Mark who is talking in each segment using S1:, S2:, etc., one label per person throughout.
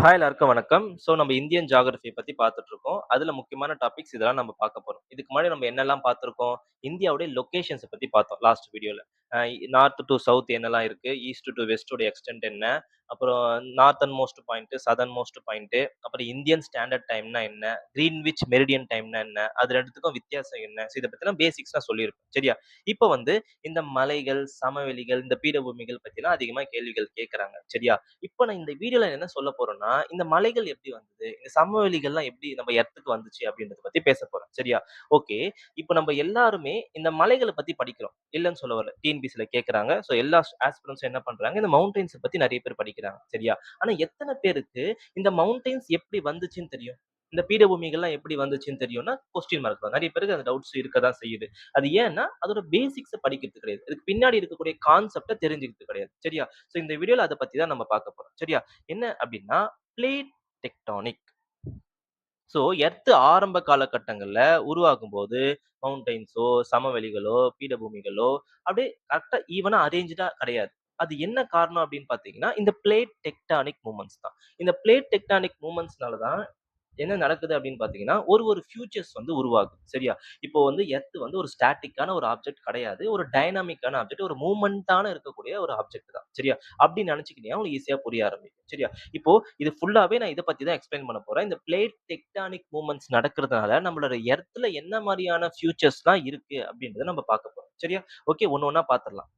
S1: Hi எல்லாருக்கும் வணக்கம். நம்ம இந்தியன் ஜியோகிராஃபி பத்தி பார்த்துட்டு இருக்கோம். அதுல முக்கியமான டாபிக்ஸ் இதெல்லாம் நம்ம பார்க்க போறோம். இதுக்கு முன்னாடி நம்ம என்னெல்லாம் பார்த்திருக்கோம்? இந்தியாவுடைய லொகேஷன்ஸ பத்தி பார்த்தோம் லாஸ்ட் வீடியோல. நார்த் டூ சவுத் என்னலாம் இருக்கு? ஈஸ்ட் டூ வெஸ்ட் உடைய எக்ஸ்டென்ட் என்ன? அப்புறம் northern most point, southern most point, அப்புறம் இந்தியன் ஸ்டாண்டர்ட் டைம்னா என்ன? கிரீன்விச் மெரிடியன் டைம்னா என்ன? அது 2த்துக்கும் வித்தியாசம் என்ன? இத பத்தின பேசிக்ஸ் நான் சொல்லியிருப்பேன். சரியா? இப்ப வந்து இந்த மலைகள், சமவெளிகள், இந்த பீடபூமிகள் பத்திலாம் அதிகமா கேள்விகள் கேட்கறாங்க. சரியா? இப்ப நான் இந்த வீடியோல என்ன சொல்ல போறேன்னா, இந்த மலைகள் எப்படி வந்தது? இந்த சமவெளிகள்லாம் எப்படி நம்ம எர்த்துக்கு வந்துச்சு? அப்படின்றத பத்தி பேசப் போறேன். சரியா? ஓகே. இப்ப நம்ம எல்லாருமே இந்த மலைகள பத்தி படிக்கிறோம். இல்லன்னு சொல்ல வரல. டிஎன்பிஎஸ்சில கேட்கறாங்க. எல்லா ஆஸ்பிரண்ட்ஸும் என்ன பண்றாங்க? இந்த மவுண்டெயின்ஸ பத்தி நெறைய பேர் படிக்கிறாங்க. சரியா? ஆனா எத்தன பேருக்கு இந்த மவுண்டெயின்ஸ் எப்படி வந்துச்சுன்னு தெரியும்? இந்த பீடபூமிகள்லாம் எப்படி வந்துச்சுன்னு தெரியும்னா, கொஸ்டின் மார்க் தான். நெறைய பேருக்கு அந்த டவுட்ஸ் இருக்க தான் செய்யுது. அது ஏன்னா, அதோட பேசிக்ஸ படிக்கிறது கிடையாது. இதுக்கு பின்னாடி இருக்கக்கூடிய கான்செப்ட்ட தெரிஞ்சுக்கிறது கிடையாது. சரியா? இந்த வீடியோல அத பத்தி தான் நம்ம பார்க்க போறோம். சரியா? என்ன அப்டின்னா, பிளேட் டெக்டானிக். எர்த் ஆரம்ப காலகட்டங்கள்ல உருவாகும்போது, மவுண்டெயின்ஸோ, சமவெளிகளோ, பீடபூமிகளோ அப்படியே கரெக்ட்டா ஈவனா அரேஞ்சுடா கிடையாது. அது என்ன காரணம் அப்டின்னு பார்த்தீங்கன்னா, இந்த பிளேட் டெக்டானிக் மூவ்மெண்ட்ஸ் தான். இந்த பிளேட் டெக்டானிக் மூவ்மெண்ட்ஸ்னால தான் என்ன நடக்குது அப்படின்னு பார்த்தீங்கன்னா, ஒரு ஃபியூச்சர்ஸ் வந்து உருவாகுது. சரியா? இப்போ வந்து எர்த் வந்து ஒரு ஸ்டாட்டிக்கான ஒரு ஆப்ஜெக்ட் கிடையாது. ஒரு டைனமிக்கான ஆப்ஜெக்ட், ஒரு மூவ்மென்ட்டான இருக்கக்கூடிய ஒரு ஆப்ஜெக்ட் தான். சரியா? அப்படி நினைச்சுக்கிட்டீங்கன்னா உங்களுக்கு ஈஸியா புரிய ஆரம்பிக்கும். சரியா? இப்போ இது ஃபுல்லாவே நான் இத பத்தி தான் எக்ஸ்பிளைன் பண்ண போறேன். இந்த பிளேட் டெக்டானிக் மூவ்மெண்ட்ஸ் நடக்கிறதுனால நம்மளோட எர்த்ல என்ன மாரியான ஃபியூச்சர்ஸ்லாம் இருக்கு அப்படின்றத நம்ம பார்க்க போறோம். சரியா? ஓகே. ஒண்ணு ஒண்ணா பார்த்துரலாம்.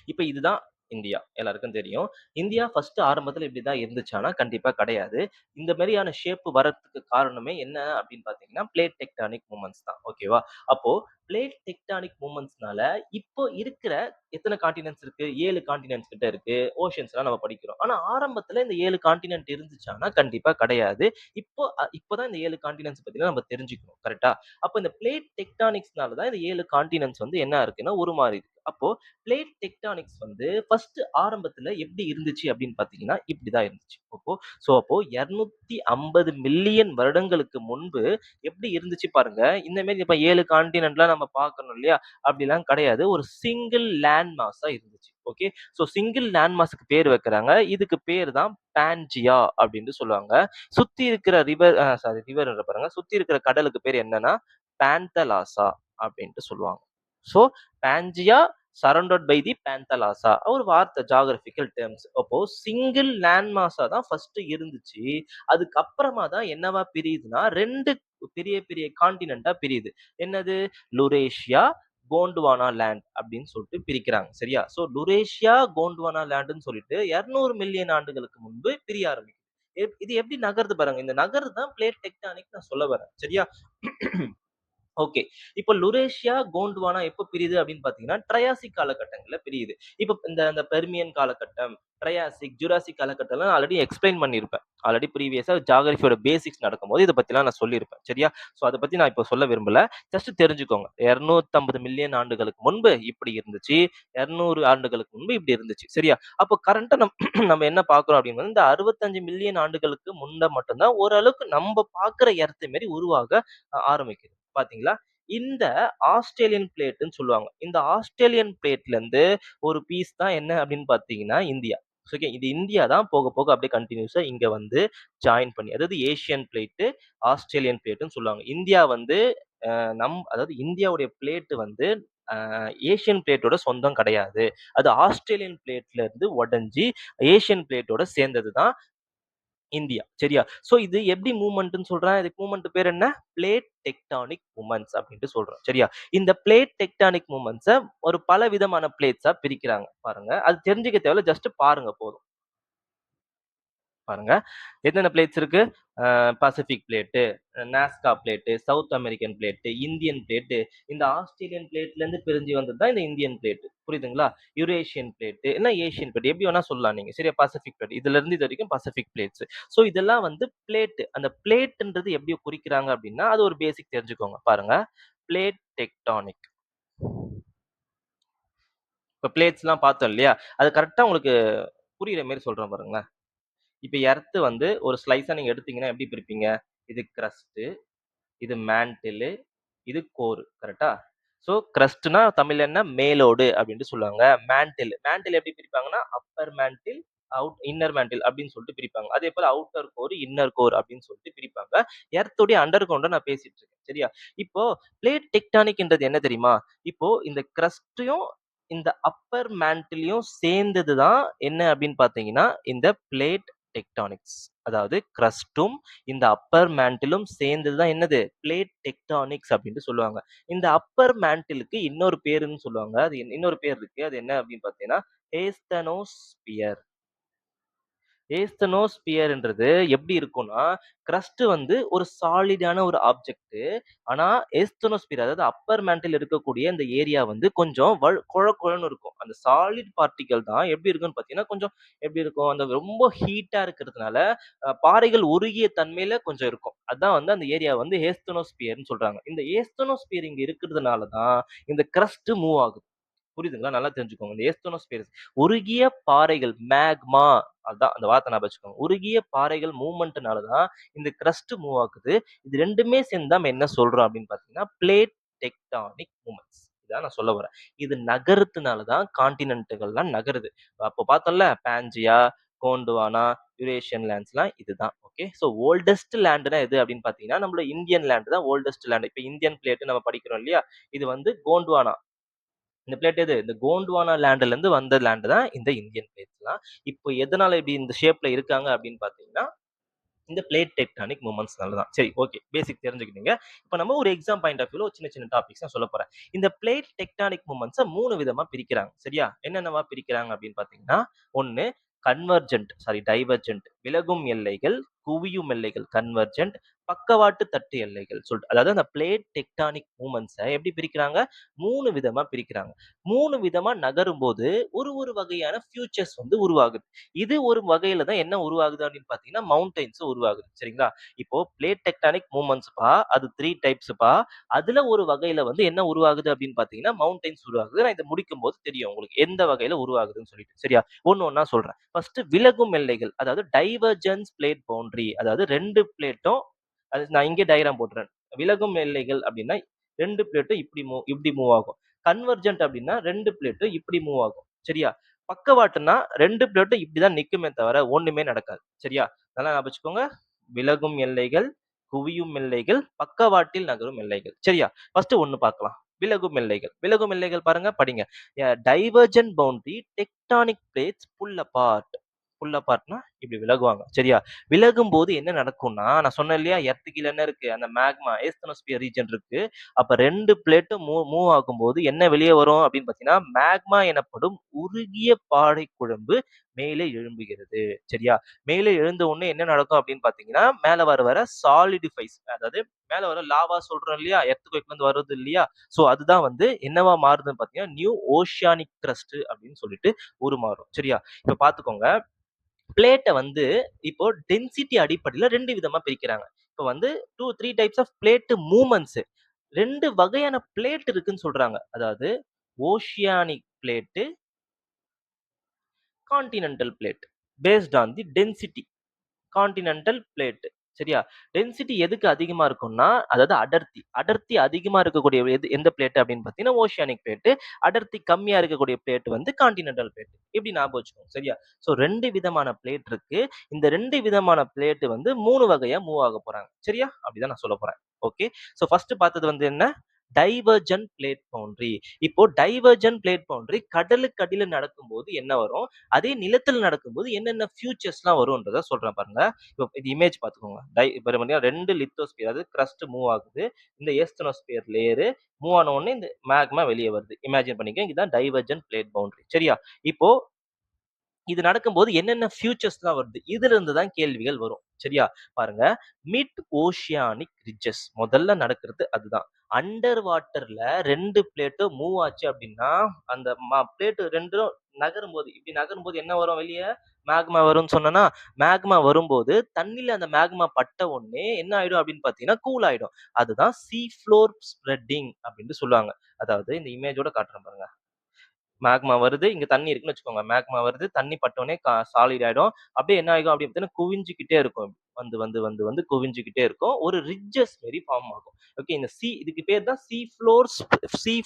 S1: இப்ப இதுதான் இந்தியா. எல்லாருக்கும் தெரியும். இந்தியா ஃபர்ஸ்ட் ஆரம்பத்துல இப்படிதான் இருந்துச்சான்னா, கண்டிப்பா கிடையாது. இந்த மாரியான ஷேப் வரதுக்கு காரணமே என்ன அப்படின்னு பார்த்தீங்கன்னா, பிளேட் டெக்டானிக் மூவ்மெண்ட்ஸ் தான். ஓகேவா? அப்போ பிளேட் டெக்டானிக் மூவ்மெண்ட்ஸ்னால இப்போ இருக்கிற எத்தன கான்டினென்ட்ஸ் இருக்கு? 7 கான்டினென்ட்ஸ் கிட்ட இருக்கு. ஓஷன்ஸ்லாம் நம்ம படிக்கிறோம். ஆனா ஆரம்பத்துல இந்த 7 கான்டினென்ட் இருந்துச்சான்னா, கண்டிப்பா கிடையாது. இப்பதான் இந்த 7 கான்டினென்ட்ஸ் பத்திலாம் நம்ம தெரிஞ்சுக்கணும். கரெக்ட்டா? அப்ப இந்த பிளேட் டெக்டானிக்ஸ்னால தான் இந்த 7 கான்டினென்ட்ஸ் வந்து என்ன இருக்குன்னா உருமாறிருக்கு. அப்போ பிளேட் டெக்டானிக்ஸ் வந்து ஃபர்ஸ்ட் ஆரம்பத்துல எப்படி இருந்துச்சு அப்படின்னு பார்த்தீங்கன்னா, இப்படிதான் இருந்துச்சு. அப்போ 250 மில்லியன் வருடங்களுக்கு முன்பு எப்படி இருந்துச்சு பாருங்க. இந்த மாரி இப்ப 7 கான்டினென்ட்லாம் நம்ம பார்க்கணும் இல்லையா? அப்படிலாம் கிடையாது. ஒரு சிங்கிள் லேண்ட் மாஸா இருந்துச்சு. ஓகே. சிங்கிள் லேண்ட் மாஸ்க்கு பேர் வைக்கிறாங்க. இதுக்கு பேர் தான் பான்ஜியா அப்படின்னு சொல்லுவாங்க. சுத்தி இருக்கிற ரிவர்ன்ற பாருங்க. சுத்தி இருக்கிற கடலுக்கு பேர் என்னன்னா, பான்தலாசா அப்படின்ட்டு சொல்லுவாங்க. ஸோ பான்ஜியா சரவுண்டட் பை தி பேந்தலாசா ஒரு வார்த்தை ஜியோகிராபிக்கல் டெர்ம்ஸ். அப்போ சிங்கிள் லேண்ட் மாஸா தான் ஃபர்ஸ்ட் இருந்துச்சு. அதுக்கப்புறமா தான் என்னவா பிரியுதுன்னா 2 பெரிய பெரிய கான்டினென்ட்டா பிரியுது. என்னது? லுரேஷியா, கோண்ட்வானா லேண்ட் அப்படின்னு சொல்லிட்டு பிரிக்கிறாங்க. சரியா? லுரேஷியா, கோண்ட்வானா லேண்ட்ன்னு சொல்லிட்டு 200 மில்லியன் ஆண்டுகளுக்கு முன்பு பிரிய ஆரம்பிக்குது. இது எப்படி நகருது பாருங்க. இந்த நகர்வு தான் பிளேட் டெக்டானிக் நான் சொல்ல வரேன். சரியா? ஓகே. இப்ப லுரேஷியா, கோண்ட்வானா எப்ப பிரியுது அப்படின்னு பார்த்தீங்கன்னா, ட்ரையாசிக் காலகட்டங்கள்ல பிரியுது. இப்ப இந்த இந்த பெர்மியன் காலகட்டம், ட்ரையாசிக், ஜுராசிக் காலகட்டம்லாம் ஆல்ரெடி எக்ஸ்பிளைன் பண்ணியிருப்பேன். ஆல்ரெடி ப்ரீவியஸா ஜியோகிராஃபியோட பேசிக்ஸ் நடக்கும்போது இத பத்திலாம் நான் சொல்லியிருப்பேன். சரியா? அத பத்தி நான் இப்ப சொல்ல விரும்பல. ஜஸ்ட் தெரிஞ்சுக்கோங்க. 250 மில்லியன் ஆண்டுகளுக்கு முன்பு இப்படி இருந்துச்சு. 200 ஆண்டுகளுக்கு முன்பு இப்படி இருந்துச்சு. சரியா? அப்போ கரண்ட்டா நம்ம என்ன பார்க்கிறோம் அப்படின்னா, இந்த 65 மில்லியன் ஆண்டுகளுக்கு முன்ன மட்டும் தான் ஓரளவுக்கு நம்ப பார்க்கிற எர்த் மாரி உருவாக ஆரம்பிக்குது. பார்த்தீங்களா? இந்த ஆஸ்திரேலியன் பிளேட்ன்னு சொல்லுவாங்க. இந்த ஆஸ்திரேலியன் பிளேட்ல இருந்து ஒரு பீஸ் தான் என்ன அப்படின்னு பார்த்தீங்கன்னா, இந்தியா. ஓகே. இது இந்தியா தான் போக போக அப்படியே கன்டினியூஸா இங்க வந்து ஜாயின் பண்ணி அதாவது ஏசியன் பிளேட்டு, ஆஸ்திரேலியன் பிளேட்டுன்னு சொல்லுவாங்க. இந்தியா வந்து அதாவது இந்தியாவுடைய பிளேட் வந்து அ ஏசியன் பிளேட்டோட சொந்தம் கிடையாது. அது ஆஸ்திரேலியன் பிளேட்ல இருந்து உடைஞ்சு ஏசியன் பிளேட்டோட சேர்ந்தது தான் இந்தியா. சரியா? இது எப்படி மூவ்மெண்ட்ன்னு சொல்றேன். இதுக்கு மூவ்மெண்ட் பேர் என்ன? பிளேட் டெக்டானிக் மூவ்மெண்ட்ஸ் அப்டின்ட்டு சொல்றோம். சரியா? இந்த பிளேட் டெக்டானிக் மூவ்மெண்ட்ஸ ஒரு பல விதமான பிளேட்ஸா பிரிக்கிறாங்க. பாருங்க. அது தெரிஞ்சுக்க தேவையில்ல. ஜஸ்ட் பாருங்க போதும். பாருங்க. என்னென்ன பிளேட்ஸ் இருக்கு? Pacific plate, Nazca plate, south American plate, Indian plate. இந்த ஆஸ்திரேலியன் பிளேட்ல இருந்து பிரிஞ்சு வந்தது தான் இந்த இந்தியன் பிளேட்டு. புரியுதுங்களா? யுரேஷியன் பிளேட்டு, இல்ல ஏசியன் பிளேட் எப்படி வேணா சொல்லலாம் நீங்க. சரியா? Pacific plate. இதுல இருந்து இது வரைக்கும் பசிபிக் பிளேட்ஸ். இதெல்லாம் வந்து பிளேட்டு. அந்த பிளேட்ன்றது எப்படி குறிக்கிறாங்க அப்படின்னா, அது ஒரு பேசிக் தெரிஞ்சுக்கோங்க. பாருங்க. Plate tectonic. இப்ப பிளேட்ஸ்லாம் பார்த்தோம் இல்லையா? அது கரெக்ட்டா உங்களுக்கு புரியிற மாரி சொல்றேன் பாருங்களேன். இப்ப எர்த் வந்து ஒரு ஸ்லைஸா நீங்க எடுத்தீங்கன்னா எப்படி பிரிப்பீங்க? இது கிரஸ்ட்டு, இது மேன்டிலு, இது கோர். கரெக்ட்டா? கிரஸ்ட்ன்னா தமிழ்ல என்ன? மேலோடு அப்டின்ட்டு சொல்லுவாங்க. மேன்டில் எப்படி பிரிப்பாங்கன்னா, அப்பர் மேன்டில், இன்னர் மேண்டில் அப்படின்னு சொல்லிட்டு பிரிப்பாங்க. அதேபோல அவுட்டர் கோர், இன்னர் கோர் அப்படின்னு சொல்லிட்டு பிரிப்பாங்க. எர்த்துடைய அண்டர் கிரவுண்ட நான் பேசிட்டு இருக்கேன். சரியா? இப்போ பிளேட் டெக்டானிக்ன்றது என்ன தெரியுமா? இப்போ இந்த கிரஸ்ட்டையும், இந்த அப்பர் மேன்டிலையும் சேர்ந்தது தான் என்ன அப்படின்னு பார்த்தீங்கன்னா, இந்த பிளேட் டெக்டானிக்ஸ். அதாவது கிரஸ்ட்டும், இந்த அப்பர் மேன்டிலும் சேர்ந்தது தான் என்னது? பிளேட் டெக்டானிக்ஸ் அப்படின்ட்டு சொல்லுவாங்க. இந்த அப்பர் மேன்டிலுக்கு இன்னொரு பேருன்னு சொல்லுவாங்க. அது இன்னொரு பேர் இருக்கு. அது என்ன அப்படின்னு பார்த்தீங்கன்னா, ஏஸ்தனோஸ்பியர். ஏஸ்தனோஸ்பியர்ன்றது எப்படி இருக்கும்னா, கிரஸ்ட் வந்து ஒரு சாலிடான ஒரு ஆப்ஜெக்ட். ஆனா ஏஸ்தனோஸ்பியர் அதாவது அப்பர் மேன்டில் இருக்கக்கூடிய இந்த ஏரியா வந்து கொஞ்சம் கொழ கொழன்னு இருக்கும். அந்த சாலிட் பார்ட்டிகிள் தான் எப்படி இருக்கும்னு பார்த்தீங்கன்னா, கொஞ்சம் எப்படி இருக்கும்? அந்த ரொம்ப ஹீட்டா இருக்கிறதுனால, பாறைகள் உருகிய தன்மையில கொஞ்சம் இருக்கும். அதான் வந்து அந்த ஏரியா வந்து ஏஸ்தனோஸ்பியர்ன்னு சொல்றாங்க. இந்த ஏஸ்தனோஸ்பியர் இங்க இருக்கிறதுனால தான் இந்த கிரஸ்ட் மூவ் ஆகுது. புரியுதுங்களா? நல்லா தெரிஞ்சுக்கோங்க. இந்த ஏஸ்தனோஸ்பியர் உருகிய பாறைகள் மேக்மா அதான் அந்த வார்த்தை ஞாபகம் வச்சுக்கோங்க. உருகிய பாறைகள் மூவ்மெண்ட்னால தான் இந்த கிரஸ்ட் மூவ் ஆகுது. இது 2மே சேர்ந்து தான் நம்ம என்ன சொல்றோம் அப்படின்னு பார்த்தீங்கன்னா, பிளேட் டெக்டானிக் மூவ்மெண்ட்ஸ். இதான் நான் சொல்ல வரேன். இது நகரத்துனால தான் கான்டினென்ட்கள்லாம் நகருது. அப்போ பார்த்தோம்ல பான்ஜியா, கோண்டுவானா, யுரேஷியன் லேண்ட்ஸ்லாம் இதுதான். ஓகே. ஸோ ஓல்டஸ்ட் லேண்ட்னா எது அப்படின்னு பார்த்தீங்கன்னா, நம்மளோட இந்தியன் லேண்ட் தான் ஓல்டஸ்ட் லேண்ட். இப்ப இந்தியன் பிளேட் நம்ம படிக்கிறோம் இல்லையா? இது வந்து கோண்ட்வானா. இந்த பிளேட் எது? இந்த கோண்ட்வானா லேண்ட்ல இருந்து வந்த லேண்ட் தான் இந்த இந்தியன் பிளேட்ஸ்லாம். இப்போ எதனால இப்படி இந்த ஷேப்ல இருக்காங்க அப்படின்னு பார்த்தீங்கன்னா, இந்த பிளேட் டெக்டானிக் மூவ்மெண்ட்ஸ்னால தான். சரி, ஓகே. பேசிக் தெரிஞ்சுக்கிட்டீங்க. இப்ப நம்ம ஒரு எக்ஸாம் பாயிண்ட் ஆஃப் வியூல ஒரு சின்ன சின்ன டாபிக்ஸ் நான் சொல்லப் போறேன். இந்த பிளேட் டெக்டானிக் மூவ்மெண்ட்ஸ 3 விதமா பிரிக்கிறாங்க. சரியா? என்னென்னவா பிரிக்கிறாங்க அப்படின்னு பார்த்தீங்கன்னா, 1 டைவர்ஜென்ட் விலகும் எல்லைகள், குவியும் எல்லைகள் கன்வர்ஜென்ட், பக்கவாட்டு தட்டு எல்லைகள் சொல்லிட்டு அதாவது அந்த பிளேட் டெக்டானிக் மூவ்மெண்ட்ஸ எப்படி பிரிக்கிறாங்க? 3 விதமா பிரிக்கிறாங்க. 3 விதமா நகரும்போது ஒரு வகையான ஃபியூச்சர்ஸ் வந்து உருவாகுது. இது ஒரு வகையில தான் என்ன உருவாகுது அப்படின்னு பார்த்தீங்கன்னா, மவுண்டெயின்ஸ் உருவாகுது. சரிங்களா? இப்போ பிளேட் டெக்டானிக் மூவ்மெண்ட்ஸ்ப்பா, அது 3 டைப்ஸ்ப்பா. அதுல ஒரு வகையில வந்து என்ன உருவாகுது அப்படின்னு பார்த்தீங்கன்னா, மவுண்டெயின்ஸ் உருவாகுது. நான் இத முடிக்கும்போது தெரியும் உங்களுக்கு எந்த வகையில உருவாகுதுன்னு சொல்லிட்டு. சரியா? ஒண்ணு ஒண்ணா சொல்றேன். ஃபர்ஸ்ட் விலகும் எல்லைகள். அதாவது டைவர்ஜென்ஸ் பிளேட் பவுண்டரி. அதாவது 2 பிளேட்டும் அது நான் இங்கே டயகிராம் போட்டுறேன். விலகும் எல்லைகள் அப்படின்னா 2 பிளேட்டும் இப்படி மூவ் ஆகும். கன்வர்ஜென்ட் அப்படின்னா 2 பிளேட்டும் இப்படி மூவ் ஆகும். சரியா? பக்கவாட்டுன்னா 2 பிளேட்டும் இப்படிதான் நிக்குமே தவிர ஒண்ணுமே நடக்காது. சரியா? நல்லா ஞாபகம் வச்சுக்கோங்க. விலகும் எல்லைகள், குவியும் எல்லைகள், பக்கவாட்டில் நகரும் எல்லைகள். சரியா? ஃபர்ஸ்ட் ஒண்ணு பார்க்கலாம். விலகும் எல்லைகள். விலகும் எல்லைகள் பாருங்க, படிங்க. டைவர்ஜென்ட் பவுண்டரி டெக்டானிக் பிளேட்ஸ் புல் அபார்ட். புல் அபார்ட்னா இப்படி விலகுவாங்க. சரியா? விலகும்போது என்ன நடக்கும்னா, நான் சொன்னேன் இல்லையா? எர்த் கீழ என்ன இருக்கு? அந்த மேக்மா ஏஸ்தனோஸ்பியர் ரீஜன் இருக்கு. அப்ப 2 பிளேட்டும் மூவ் ஆகும்போது என்ன வெளிய வரும் அப்படின்னு பார்த்தீங்கன்னா, மேக்மா எனப்படும் உருகிய பாறை குழம்பு மேலே எழும்புகிறது. சரியா? மேலே எழுந்த உடனே என்ன நடக்கும் அப்படின்னு பார்த்தீங்கன்னா, மேல வர சாலிடிஃபைஸ் அதாவது மேல வர லாவா சொல்றோம் இல்லையா? எர்த்குவேக்ல இருந்து வருது இல்லையா? சோ அதுதான் வந்து என்னவா மாறுதுன்னு பார்த்தீங்கன்னா, நியூ ஓஷியானிக் கிரஸ்ட் அப்படின்னு சொல்லிட்டு உருமாறும். சரியா? இப்ப பார்த்துக்கோங்க. பிளேட்ட வந்து இப்போ டென்சிட்டி அடிப்படையில 2 விதமா பிரிக்கிறாங்க. இப்ப வந்து 3 டைப்ஸ் ஆஃப் பிளேட் மூவ்மெண்ட்ஸ். 2 வகையான பிளேட் இருக்குன்னு சொல்றாங்க. அதாவது oceanic plate, continental plate. Based on the density. Continental plate. சரியா? டென்சிட்டி எதுக்கு அதிகமா இருக்கும்னா, அதாவது அடர்த்தி. அடர்த்தி அதிகமா இருக்கக்கூடிய எந்த பிளேட் அப்படின்னு பார்த்தீங்கன்னா, ஓசியானிக் பிளேட். அடர்த்தி கம்மியா இருக்கக்கூடிய பிளேட் வந்து கான்டினென்டல் பிளேட். இப்படி ஞாபகம் வச்சுக்கோங்க. சரியா? சோ 2 விதமான பிளேட் இருக்கு. இந்த 2 விதமான பிளேட் வந்து 3 வகையா மூவ் ஆக போறாங்க. சரியா? அப்படிதான் நான் சொல்லப் போறேன். ஓகே. சோ ஃபர்ஸ்ட் பார்த்தது வந்து என்ன? Divergent plate boundary. இப்போ டைவர்ஜென்ட் பிளேட் பவுண்டரி கடலுக்கு அடியில நடக்கும்போது என்ன வரும்? அதே நிலத்துல நடக்கும்போது என்னென்ன ஃபியூச்சர்ஸ்லாம் வரும்ன்றத சொல்றேன் பாருங்க. இப்போ இது இமேஜ் பார்த்துக்கோங்க. இப்ப பார்த்தீங்கன்னா 2 லித்தோஸ்பியர் அதாவது கிரஸ்ட் மூவ் ஆகுது. இந்த ஏஸ்தனோஸ்பியர் லேயர் மூவ் ஆன உடனே இந்த மேக்மா வெளிய வருது. இமேஜின் பண்ணிக்கங்க. இதுதான் டைவர்ஜென்ட் பிளேட் பவுண்டரி. சரியா? இப்போ இது நடக்கும்போது என்னென்ன ஃபியூச்சர்ஸ்லாம் வருது? இதிலிருந்து தான் கேள்விகள் வரும். சரியா? பாருங்க. மிட் ஓஷியானிக் ரிட்ஜஸ் முதல்ல நடக்கிறது அதுதான். அண்டர் வாட்டர்ல 2 பிளேட்டும் மூவ் ஆச்சு அப்டின்னா, அந்த பிளேட் 2ம் நகரும்போது இப்படி நகரும்போது என்ன வரும் வெளிய? மேக்மா வரும்னு சொன்னேனா? மேக்மா வரும்போது தண்ணீல அந்த மேக்மா பட்ட உடனே என்ன ஆயிடும் அப்படின்னு பார்த்தீங்கன்னா, கூல் ஆயிடும். அதுதான் சீ ஃப்ளோர் ஸ்ப்ரெட்டிங் அப்படின்னு சொல்லுவாங்க. அதாவது இந்த இமேஜோட காட்டுறேன் பாருங்க. மேக்மா வருது. இங்க தண்ணி இருக்குன்னு வச்சுக்கோங்க. மேக்மா வருது. தண்ணி பட்டவுனே சாலிட் ஆயிடும். அப்படியே என்ன ஆகும் அப்படின்னு பார்த்தீங்கன்னா, குவிஞ்சுக்கிட்டே இருக்கும். வந்து குவிஞ்சுக்கிட்டே இருக்கும். ஒரு ரிட்ஜஸ் மாரி ஃபார்ம் ஆகும். ஓகே. இந்த இதுக்கு பேர் தான் சீ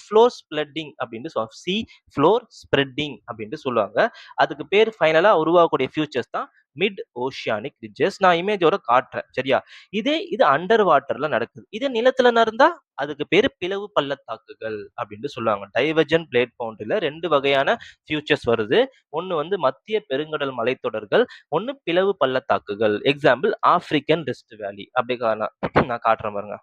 S1: ஃப்ளோர் ஸ்ப்ளெட்டிங் அப்படின்னு சொல்லுவாங்க. சீ ஃப்ளோர் ஸ்ப்ரெட்டிங் அப்படின்ட்டு சொல்லுவாங்க. அதுக்கு பேர் ஃபைனலா உருவாகக்கூடிய ஃபியூச்சர்ஸ் தான் மிட் ஓஷியானிக் ரிட்ஜஸ். நான் இமேஜோட காட்டுறேன். சரியா? இது அண்டர் வாட்டர்ல நடக்குது. இதே நிலத்துல நடந்தா அதுக்கு பேரு பிளவு பள்ளத்தாக்குகள் அப்படின்னு சொல்லுவாங்க. டைவர்ஜென்ட் பிளேட் பவுண்டரியில 2 வகையான ஃபியூச்சர்ஸ் வருது. ஒண்ணு வந்து மத்திய பெருங்கடல் மலைத்தொடர்கள், ஒண்ணு பிளவு பள்ளத்தாக்குகள். எக்ஸாம்பிள் ஆப்பிரிக்கன் ரிஃப்ட் வேலி. அப்படி நான் காட்டுறேன் பாருங்க.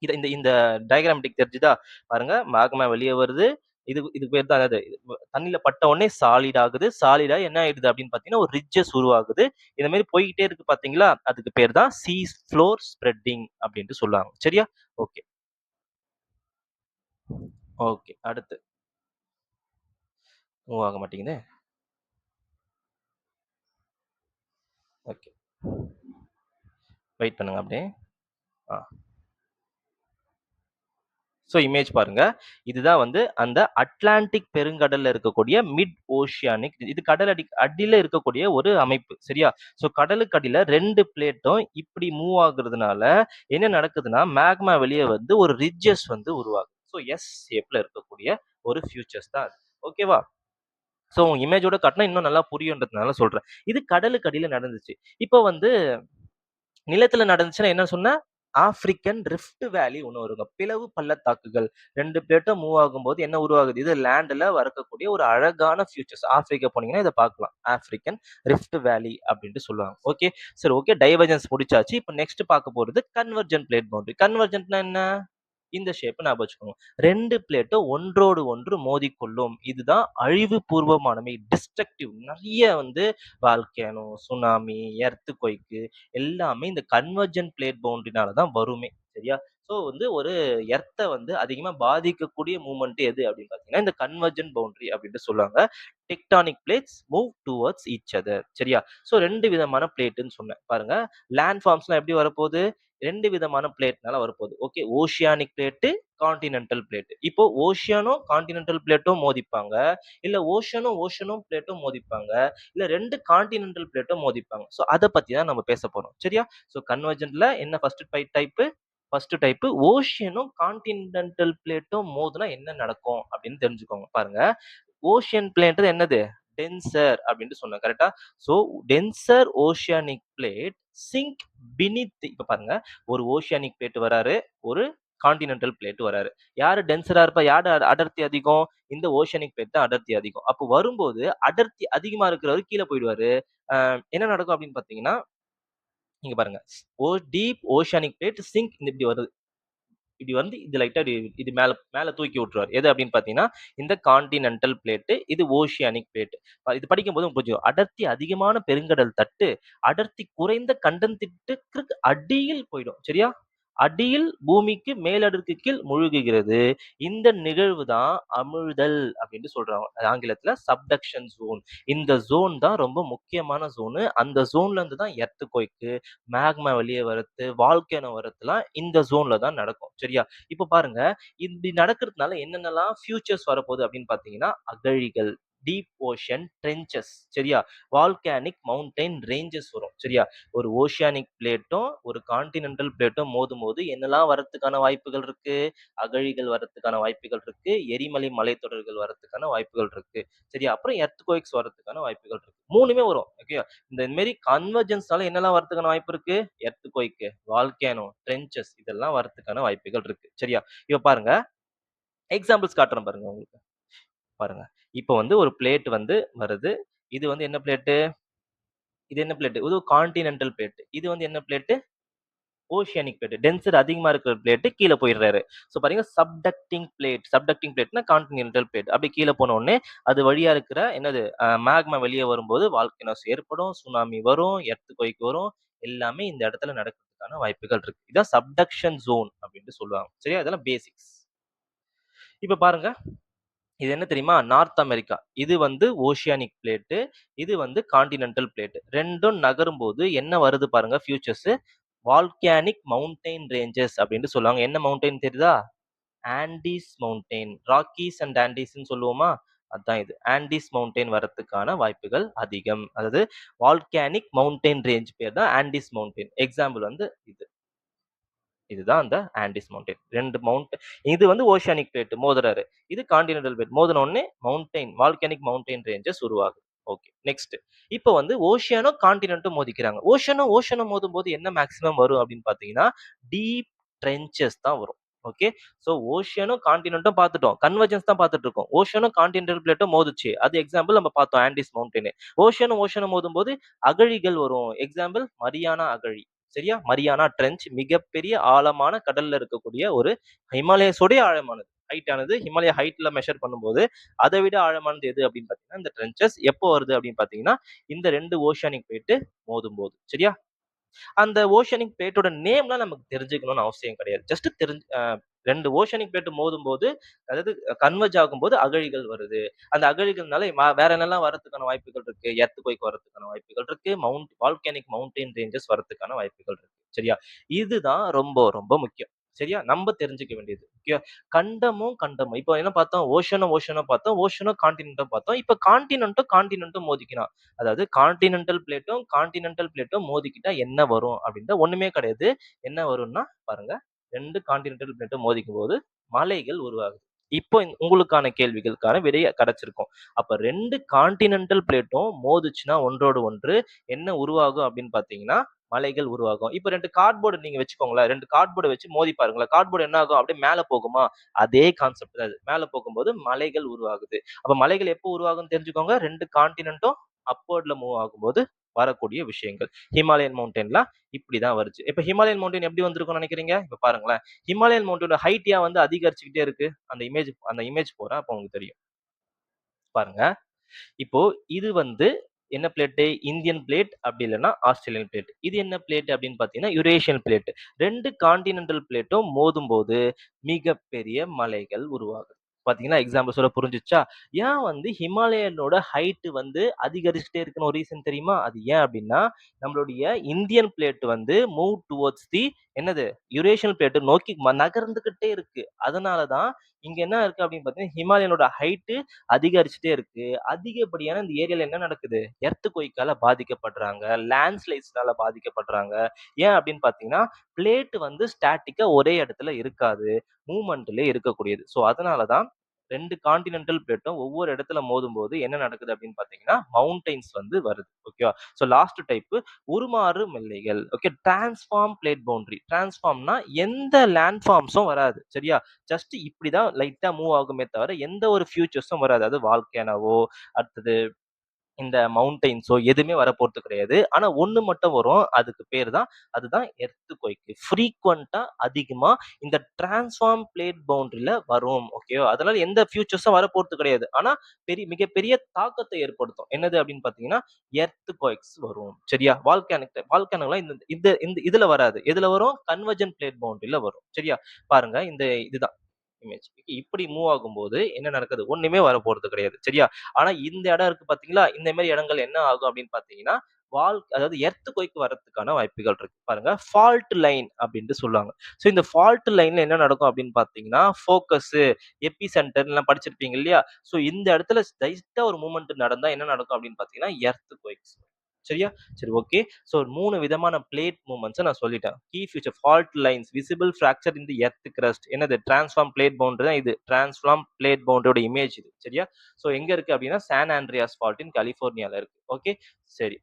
S1: இந்த இந்த டயகிராமேட்டிக் தெரிஞ்சுதா? பாருங்க மேக்மா வெளிய வருது. இதுக்கு பேர் தான் அது. தண்ணீல பட்ட உடனே சாலிட் ஆகுது. சாலிட் ஆகி என்ன ஆயிடுது அப்படின்னு பார்த்தீங்கன்னா, ஒரு ரிட்ஜஸ் உருவாகுது. இந்த மாரி போய்க்கிட்டே இருக்கு பார்த்தீங்களா? அதுக்கு பேர் தான் சீ ஃப்ளோர் ஸ்ப்ரெட்டிங் அப்படின்ட்டு சொல்லுவாங்க. சரியா? ஓகே. ஓகே. அடுத்து. மூவ் ஆக மாட்டேங்குதே. ஓகே. வெயிட் பண்ணுங்க அப்படியே. ஆ. ஸோ இமேஜ் பாருங்க. இதுதான் வந்து அந்த அட்லாண்டிக் பெருங்கடல்ல இருக்கக்கூடிய மிட் ஓஷியானிக் இது கடல் அடியில இருக்கக்கூடிய ஒரு அமைப்பு. சரியா? ஸோ கடலுக்கு அடியில 2 பிளேட்டும் இப்படி மூவ் ஆகுறதுனால என்ன நடக்குதுன்னா, மேக்மா வெளிய வந்து ஒரு ரிட்ஜஸ் வந்து உருவாகுது. ஸோ எஸ் ஷேப்ல இருக்கக்கூடிய ஒரு ஃபியூச்சர்ஸ் தான் அது. ஓகேவா? ஸோ இமேஜோட காட்டுனா இன்னும் நல்லா புரியுன்றதுனால சொல்றேன். இது கடலுக்கு அடியில நடந்துச்சு. இப்போ வந்து நிலத்துல நடந்துச்சுன்னா என்ன சொன்னேன்? ஆப்பிரிக்கன் ரிஃப்ட் வேலி ஒண்ணு வருங்க. பிளவு பள்ளத்தாக்குகள். 2 பிளேட்டும் மூவ் ஆகும்போது என்ன உருவாகுது? இது லேண்ட்ல வரக்கூடிய ஒரு அழகான ஃபியூச்சர்ஸ். ஆப்பிரிக்கா போனீங்கன்னா இத பார்க்கலாம். ஆப்பிரிக்கன் ரிஃப்ட் வேலி அப்டின்ட்டு சொல்லுவாங்க. ஓகே. சரி ஓகே. டைவர்ஜென்ஸ் முடிச்சாச்சு. இப்ப நெக்ஸ்ட் பார்க்க போறது கன்வர்ஜென்ட் பிளேட் பவுண்டரி. கன்வர்ஜென்ட்னா என்ன? இந்த ஷேப் ஞாபகம் வச்சுக்கோங்க. 2 பிளேட்டும் ஒன்றோடு ஒன்று மோதிக்கொள்ளும். இதுதான் அழிவுபூர்வமானவை. டிஸ்ட்ரக்டிவ். நெறைய வந்து வால்கேனோ, சுனாமி, எர்த்குவைக் எல்லாமே இந்த கன்வர்ஜென்ட் பிளேட் பவுண்டரினால தான் வருமே. சரியா? ஸோ வந்து ஒரு எர்த்த வந்து அதிகமா பாதிக்கக்கூடிய மூவ்மெண்ட் எது அப்படின்னு பார்த்தீங்கன்னா, இந்த கன்வர்ஜென்ட் பவுண்டரி அப்படின்ட்டு சொல்லுவாங்க. Tectonic plates move towards each other. சரியா? ஸோ 2 விதமான பிளேட்டுன்னு சொன்னேன். பாருங்க. லேண்ட் ஃபார்ம்ஸ்லாம் எப்படி வரப்போகுது? 2 விதமான பிளேட்னால வரப்போகுது. Okay. Oceanic plate, continental plate. இப்போ ஓஷியனும், கான்டினென்டல் பிளேட்டும் மோதிப்பாங்க. இல்ல ஓஷனும் பிளேட்டும் மோதிப்பாங்க. இல்ல 2 கான்டினென்டல் பிளேட்டும் மோதிப்பாங்க. சோ அத பத்தி தான் நம்ம பேசப் போறோம். சரியா? சோ கன்வர்ஜென்ட்ல என்ன ஃபர்ஸ்ட் டைப் ஓஷியனும் கான்டினென்டல் பிளேட்டும் மோதுனா என்ன நடக்கும் அப்படின்னு தெரிஞ்சுக்கோங்க. பாருங்க. ஓஷியன் பிளேட்ன்றது என்னது? டென்சர் அப்படின்னு சொன்னேன். கரெக்ட்டா? So denser oceanic plate sink beneath இப்ப பாருங்க. ஒரு ஓஷியானிக் பிளேட் வராரு. ஒரு கான்டினென்டல் பிளேட் வராரு. யாரு டென்சரா இருப்பா? யாரு அடர்த்தி அதிகம்? இந்த ஓஷியானிக் பிளேட் தான் அடர்த்தி அதிகம். அப்போ வரும்போது அடர்த்தி அதிகமா இருக்கிறவரு கீழ போயிடுவாரு. என்ன நடக்கும் அப்படின்னு பார்த்தீங்கன்னா, இங்க பாருங்க. டீப் ஓஷியானிக் பிளேட் சிங்க் இப்படி வருது. இப்படி வந்து இது லைட்டா இது மேல மேல தூக்கி விட்டுருவாரு. எது அப்படின்னு பார்த்தீங்கன்னா, இந்த கான்டினென்டல் பிளேட், இது ஓஷியானிக் பிளேட். இது படிக்கும்போது உங்களுக்கு புரியும். அடர்த்தி அதிகமான பெருங்கடல் தட்டு, அடர்த்தி குறைந்த கண்டத்திட்டுக்கு அடியில் போயிடும். சரியா? அடியில் பூமிக்கு மேலடுக்கு கீழ் முழுகுகிறது. இந்த நிகழ்வு தான் அமிழ்தல் அப்படின்னு சொல்றாங்க. அது ஆங்கிலத்துல சப்டக்ஷன் ஜோன். இந்த ஜோன் தான் ரொம்ப முக்கியமான ஜோனு. அந்த ஜோன்ல இருந்து தான் எர்த்குவைக், மேக்மா வெளிய வரது, வால்கேனோ வரதுலாம் இந்த ஜோன்ல தான் நடக்கும். சரியா? இப்ப பாருங்க, இப்படி நடக்கிறதுனால என்னென்னலாம் ஃபியூச்சர்ஸ் வரப்போகுது அப்படின்னு பார்த்தீங்கன்னா, அகழிகள், டீப் ஓஷன் ட்ரென்ச்சஸ். சரியா? வால்கானிக் மவுண்டைன் ரேஞ்சஸ் வரும். சரியா? ஒரு ஓஷியானிக் பிளேட்டும், ஒரு கான்டினென்டல் பிளேட்டும் மோதும்போது என்னெல்லாம் வரதுக்கான வாய்ப்புகள் இருக்கு? அகழிகள் வரதுக்கான வாய்ப்புகள் இருக்கு. எரிமலை மலைத்தொடர்கள் வரதுக்கான வாய்ப்புகள் இருக்கு. சரியா? அப்புறம் எர்த்குவைக்ஸ் வரதுக்கான வாய்ப்புகள் இருக்கு. 3மே வரும். ஓகே. இந்த மாரி கன்வர்ஜென்ஸ்னால என்னலாம் வரதுக்கான வாய்ப்பு இருக்கு? எர்த்குவைக், வால்கேனோ, ட்ரென்ச்சஸ் இதெல்லாம் வரதுக்கான வாய்ப்புகள் இருக்கு. சரியா? இப்ப பாருங்க. எக்ஸாம்பிள்ஸ் காட்டுறேன் பாருங்க உங்களுக்கு. பாருங்க. இப்ப வந்து ஒரு பிளேட் வந்து வருது. இது வந்து என்ன பிளேட்டு? இது என்ன பிளேட்? இது கான்டினென்டல் பிளேட். இது வந்து என்ன பிளேட்? Oceanic plate. டென்சர் அதிகமா இருக்கிற பிளேட் கீழ போயிடுறாரு. சோ பாத்தீங்கன்னா சப்டக்டிங் பிளேட். சப்டக்டிங் பிளேட்னா கான்டினென்டல் பிளேட். அப்படி கீழ போன உடனே அது வழியா இருக்கிற என்னது மேக்மா வெளிய வரும்போது வால்கனோஸ் ஏற்படும், சுனாமி வரும், எர்த்குவைக் வரும். எல்லாமே இந்த இடத்துல நடக்கிறதுக்கான வாய்ப்புகள் இருக்கு. இதான் சப்டக்ஷன் ஜோன் அப்படின்னு சொல்லுவாங்க. சரியா? இதெல்லாம் பேசிக்ஸ். இப்ப பாருங்க. இது என்ன தெரியுமா? North America. இது வந்து ஓஷியானிக் பிளேட்டு. இது வந்து கான்டினென்டல் பிளேட். 2ம் நகரும்போது என்ன வருது பாருங்க ஃபியூச்சர்ஸ். வால்கானிக் மவுண்டைன் ரேஞ்சஸ் அப்படின்னு சொல்லுவாங்க. என்ன மவுண்டைன் தெரியுதா? Andes mountain. ராக்கீஸ் அண்ட் ஆண்டீஸ்ன்னு சொல்லுவோமா? அதான் இது. ஆண்டீஸ் மவுண்டன் வரதுக்கான வாய்ப்புகள் அதிகம். அதாவது வால்கானிக் மவுண்டன் ரேஞ்ச் பேர் தான் ஆண்டீஸ் மவுண்டன். எக்ஸாம்பிள் வந்து இது. இதுதான் அந்த ஆண்டீஸ் மவுண்டன். 2 இது வந்து ஓஷியானிக் பிளேட் மோதுறாரு. இது கான்டினென்டல் பிளேட். மோதுன உடனே மவுண்டன் வால்கானிக் மவுண்டன் ரேஞ்சஸ் உருவாகுது. ஓகே. நெக்ஸ்ட். இப்ப வந்து ஓஷியானும் கான்டினென்ட்டும் மோதிக்கிறாங்க. ஓஷனும் மோதும்போது என்ன மேக்ஸிமம் வரும் அப்படின்னு பார்த்தீங்கன்னா, டீப் ட்ரென்ச்சஸ் தான் வரும். ஓகே. சோ ஓஷியனும் கான்டினென்ட்டும் பார்த்துட்டோம். கன்வர்ஜென்ஸ் தான் பார்த்துட்டு இருக்கோம். ஓஷனும் கான்டினென்டல் பிளேட்டும் மோதுச்சு. அது எக்ஸாம்பிள் நம்ம பார்த்தோம் ஆண்டீஸ் மவுண்டன். ஓஷனும் மோதும்போது அகழிகள் வரும். எக்ஸாம்பிள் மரியானா அகழி. சரியா? மரியானா ட்ரென்ச் மிகப்பெரிய ஆழமான கடல்ல இருக்கக்கூடிய ஒரு ஹிமாலயஸோடய ஆழமானது. ஹைட் ஆனது ஹிமாலய ஹைட்ல மெஷர் பண்ணும்போது அதை விட ஆழமானது எது அப்படின்னு பார்த்தீங்கன்னா இந்த ட்ரென்ச்சஸ் எப்போ வருது அப்படின்னு பார்த்தீங்கன்னா இந்த 2 ஓஷியானிக் பிளேட் மோதும் போது. சரியா? அந்த ஓஷனிக் பிளேட்டோட நேம்லாம் நமக்கு தெரிஞ்சுக்கணும்னு அவசியம் கிடையாது. ஜஸ்ட் 2 ஓஷனிக் பிளேட் மோதும்போது, அதாவது கன்வெர்ஜ் ஆகும்போது அகழிகள் வருது. அந்த அகழிகள்னால வேற என்னலாம் வரதுக்கான வாய்ப்புகள் இருக்கு? எர்த்குவைக் வரதுக்கான வாய்ப்புகள் இருக்கு. வால்கானிக் மவுண்டன் ரேஞ்சஸ் வரதுக்கான வாய்ப்புகள் இருக்கு. சரியா? இதுதான் ரொம்ப ரொம்ப முக்கியம். சரியா? நம்ம தெரிஞ்சுக்க வேண்டியது. ஓகே. கண்டமும் இப்போ என்ன பார்த்தோம்? ஓஷனும் பார்த்தோம். ஓஷனும் கான்டினென்ட்டும் பார்த்தோம். இப்ப கான்டினென்ட்டும் மோதிக்கினா அதாவது கான்டினென்டல் பிளேட்டும் மோதிக்கிட்டா என்ன வரும் அப்படின்னா ஒண்ணுமே கிடையாது. என்ன வரும்னா பாருங்க 2 கான்டினென்டல் பிளேட்டும் மோதிக்கும் போது மலைகள் உருவாகுது. இப்போ உங்களுக்கான கேள்விகளுக்கான விடைய கிடைச்சிருக்கும். அப்ப 2 கான்டினென்டல் பிளேட்டும் மோதுச்சுன்னா ஒன்றோடு ஒன்று என்ன உருவாகும் அப்படின்னு பார்த்தீங்கன்னா மலைகள் உருவாகும். இப்ப 2 கார்ட்போர்டு நீங்க வச்சுக்கோங்களேன். 2 கார்ட்போர்ட வச்சு மோதி பாருங்களேன். கார்ட்போர்டு என்ன ஆகும்? அப்படியே மேல போகுமா? அதே கான்செப்ட் தான் இது. மேல போகும்போது மலைகள் உருவாகுது. அப்ப மலைகள் எப்போ உருவாகும்னு தெரிஞ்சுக்கோங்க. 2 கான்டினென்ட்டும் அப்வர்ட்ல மூவ் ஆகும்போது வரக்கூடிய விஷயங்கள். ஹிமாலயன் மவுண்டன்லாம் இப்படிதான் வருச்சு. இப்ப ஹிமாலயன் மவுண்டன் எப்படி வந்திருக்கும்னு நினைக்கிறீங்க? இப்ப பாருங்களேன். ஹிமாலயன் மவுண்டனோட ஹைட் ஏன் வந்து அதிகரிச்சுக்கிட்டே இருக்கு? அந்த இமேஜ் போடுறேன். அப்ப உங்களுக்கு தெரியும். பாருங்க. இப்போ இது வந்து என்ன பிளேட்டு? இந்தியன் பிளேட் அப்படி இல்லன்னா ஆஸ்திரேலியன் பிளேட். இது என்ன பிளேட் அப்படின்னு பார்த்தீங்கன்னா, யுரேஷியன் பிளேட். 2 கான்டினென்டல் பிளேட்டும் மோதும்போது மிகப்பெரிய மலைகள் உருவாகுது. பார்த்தீங்கன்னா, எக்ஸாம்பிள் சொல்ல புரிஞ்சுச்சா? ஏன் வந்து ஹிமாலயனோட ஹைட் வந்து அதிகரிச்சுட்டே இருக்குன்னு ஒரு ரீசன் தெரியுமா? அது ஏன் அப்படின்னா, நம்மளுடைய இந்தியன் பிளேட் வந்து மூவ் டுவர்ட்ஸ் என்னது? யுரேஷியன் பிளேட் நோக்கி நகர்ந்துகிட்டே இருக்கு. அதனால தான் இங்க என்ன இருக்கு அப்படின்னு பார்த்தீங்கன்னா, ஹிமாலயனோட ஹைட் அதிகரிச்சுட்டே இருக்கு. அதிகப்படியான இந்த ஏரியால என்ன நடக்குது? எர்த்குயிக்கால பாதிக்கப்படுறாங்க. லேண்ட்ஸ்லைட்ஸ்னால பாதிக்கப்படுறாங்க. ஏன் அப்படின்னு பார்த்தீங்கன்னா, பிளேட் வந்து ஸ்டாட்டிக்கா ஒரே இடத்துல இருக்காது. மூவ்மெண்ட்லயே இருக்கக்கூடியது. ஸோ அதனால தான் 2 கான்டினென்டல் பிளேட்டும் ஒவ்வொரு இடத்துல மோதும்போது என்ன நடக்குது அப்படின்னு பார்த்தீங்கன்னா, மவுண்டெயின்ஸ் வந்து வருது. ஓகேவா? ஸோ லாஸ்ட் டைப் உருமாறும் எல்லைகள். ஓகே. Transform plate boundary. டிரான்ஸ்ஃபார்ம்னா எந்த லேண்ட் ஃபார்ம்ஸும் வராது. சரியா? ஜஸ்ட் இப்படிதான் லைட்டா மூவ் ஆகுமே தவிர எந்த ஒரு ஃபியூச்சர்ஸும் வராது. அது வால்கேனோவோ, அடுத்தது இந்த மவுண்டெயின்ஸோ எதுவுமே வரப்போறது கிடையாது. ஆனா ஒண்ணு மட்டும் வரும். அதுதான் எர்த்குவைக். ஃப்ரீக்வென்ட்டா அதிகமா இந்த டிரான்ஸ்ஃபார்ம் பிளேட் பவுண்டரில வரும். ஓகேவா? அதனால எந்த ஃபியூச்சர்ஸும் வரப்போறது கிடையாது. ஆனா மிகப்பெரிய தாக்கத்தை ஏற்படுத்தும். என்னது அப்படின்னு பார்த்தீங்கன்னா, எர்த்குவைக்ஸ் வரும். சரியா? வால்கேனோலாம் இந்த இந்த இந்த இதுல வராது. எதுல வரும்? கன்வர்ஜென்ட் பிளேட் பவுண்டரில வரும். சரியா? பாருங்க இதுதான் இமேஜ். இப்படி மூவ் ஆகும்போது என்ன நடக்குது? ஒண்ணுமே வரப்போறது கிடையாது. சரியா? ஆனா இந்த இடம் இருக்கு பார்த்தீங்களா? இந்த மாரி இடங்கள் என்ன ஆகும் அப்படின்னு பார்த்தீங்கன்னா, அதாவது எர்த்குவைக் வரதுக்கான வாய்ப்புகள் இருக்கு. பாருங்க. ஃபால்ட் லைன் அப்படின்ட்டு சொல்லுவாங்க. ஸோ இந்த ஃபால்ட் லைன்ல என்ன நடக்கும் அப்படின்னு பார்த்தீங்கன்னா, ஃபோகஸு, எபி சென்டர்லாம் படிச்சிருப்பீங்க இல்லையா? ஸோ இந்த இடத்துல லைட்டா ஒரு மூவ்மெண்ட் நடந்தா என்ன நடக்கும் அப்படின்னு பார்த்தீங்கன்னா, எர்த்குவைக்ஸ். சரியா? சரி, ஓகே. ஸோ 3 விதமான பிளேட் மூவ்மெண்ட்ஸ நான் சொல்லிட்டேன். Key feature fault lines, visible fracture in the earth crust. என்னது? டிரான்ஸ்ஃபார்ம் பிளேட் பவுண்டரி தான் இது. டிரான்ஸ்ஃபார்ம் பிளேட் பவுண்டரியோட இமேஜ் இது. சரியா? ஸோ எங்க இருக்கு அப்படின்னா, சான் ஆண்ட்ரியாஸ் ஃபால்ட் இன் கலிஃபோர்னியால இருக்கு. ஓகே. சரி.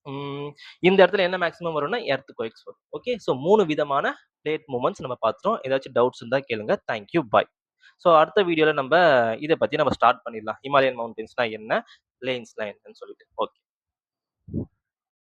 S1: ம். இந்த இடத்துல என்ன மேக்ஸிமம் வரும்னா, எர்த்குவைக்ஸ் வரும். ஓகே. ஸோ 3 விதமான பிளேட் மூவ்மெண்ட்ஸ் நம்ம பார்த்துட்டோம். ஏதாச்சும் டவுட்ஸ் இருந்தா கேளுங்க. Thank you. பாய். ஸோ அடுத்த வீடியோல இத பத்தி நம்ம ஸ்டார்ட் பண்ணிடலாம். ஹிமாலயன் மவுண்டன்ஸ்னா என்ன? பிளெயின்ஸ்னா என்னன்னு சொல்லிட்டு. ஓகே.